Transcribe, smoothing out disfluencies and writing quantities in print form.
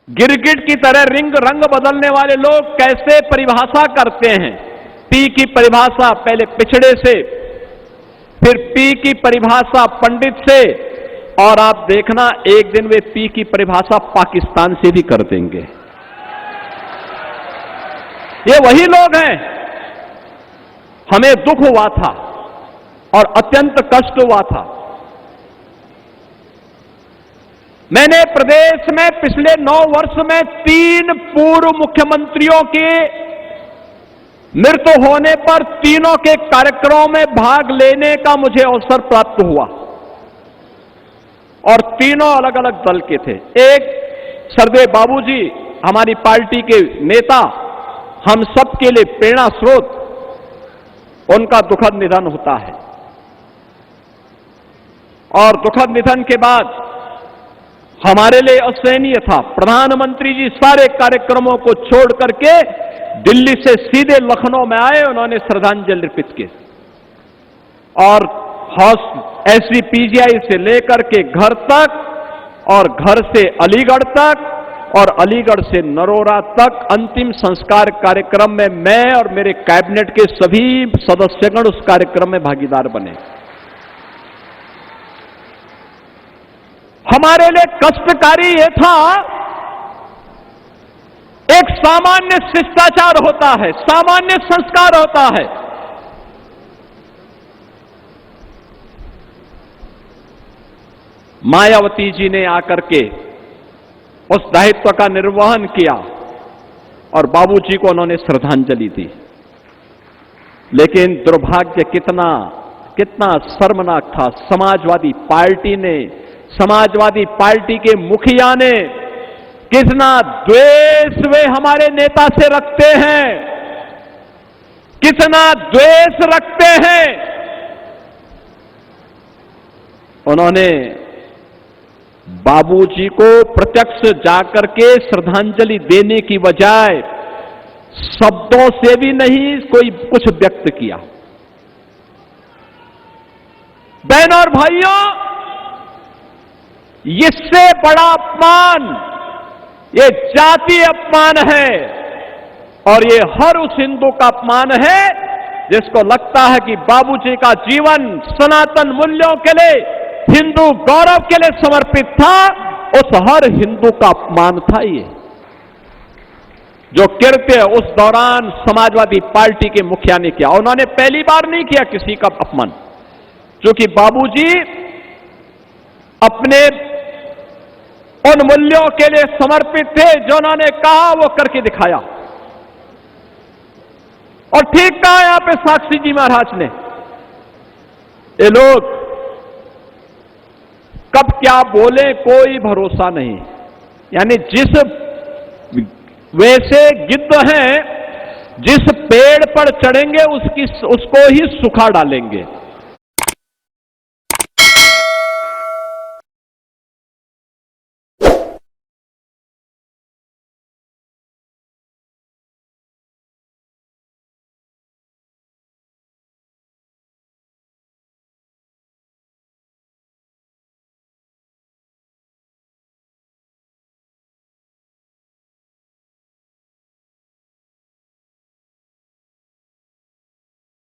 गिरगिट की तरह रंग बदलने वाले लोग कैसे परिभाषा करते हैं। पी की परिभाषा पहले पिछड़े से, फिर पी की परिभाषा पंडित से, और आप देखना एक दिन वे पी की परिभाषा पाकिस्तान से भी कर देंगे। ये वही लोग हैं। हमें दुख हुआ था और अत्यंत कष्ट हुआ था। मैंने प्रदेश में पिछले 9 वर्ष में 3 पूर्व मुख्यमंत्रियों के मृत्यु होने पर तीनों के कार्यक्रमों में भाग लेने का मुझे अवसर प्राप्त हुआ, और तीनों अलग अलग दल के थे। एक सरदेव बाबूजी, हमारी पार्टी के नेता, हम सबके लिए प्रेरणा स्रोत, उनका दुखद निधन होता है। और दुखद निधन के बाद हमारे लिए असहनीय था। प्रधानमंत्री जी सारे कार्यक्रमों को छोड़ करके दिल्ली से सीधे लखनऊ में आए, उन्होंने श्रद्धांजलि अर्पित की, और एसजीपीजीआई से लेकर के घर तक, और घर से अलीगढ़ तक, और अलीगढ़ से नरोरा तक अंतिम संस्कार कार्यक्रम में मैं और मेरे कैबिनेट के सभी सदस्यगण उस कार्यक्रम में भागीदार बने। हमारे लिए कष्टकारी यह था, एक सामान्य शिष्टाचार होता है, सामान्य संस्कार होता है। मायावती जी ने आकर के उस दायित्व का निर्वहन किया और बाबूजी को उन्होंने श्रद्धांजलि दी। लेकिन दुर्भाग्य कितना शर्मनाक था। समाजवादी पार्टी ने, समाजवादी पार्टी के मुखिया ने, कितना द्वेष वे हमारे नेता से रखते हैं, कितना द्वेष रखते हैं। उन्होंने बाबूजी को प्रत्यक्ष जाकर के श्रद्धांजलि देने की बजाय शब्दों से भी नहीं कोई कुछ व्यक्त किया। बहनों और भाइयों, इससे बड़ा अपमान ये जातीय अपमान है, और ये हर उस हिंदू का अपमान है जिसको लगता है कि बाबूजी का जीवन सनातन मूल्यों के लिए, हिंदू गौरव के लिए समर्पित था। उस हर हिंदू का अपमान था ये, जो कृत्य उस दौरान समाजवादी पार्टी के मुखिया ने किया। उन्होंने पहली बार नहीं किया किसी का अपमान, क्योंकि बाबूजी अपने उन मूल्यों के लिए समर्पित थे जो उन्होंने कहा वो करके दिखाया। और ठीक कहा यहां पे साक्षी जी महाराज ने, ये लोग कब क्या बोले कोई भरोसा नहीं। यानी जिस वैसे गिद्ध हैं, जिस पेड़ पर चढ़ेंगे उसको ही सुखा डालेंगे।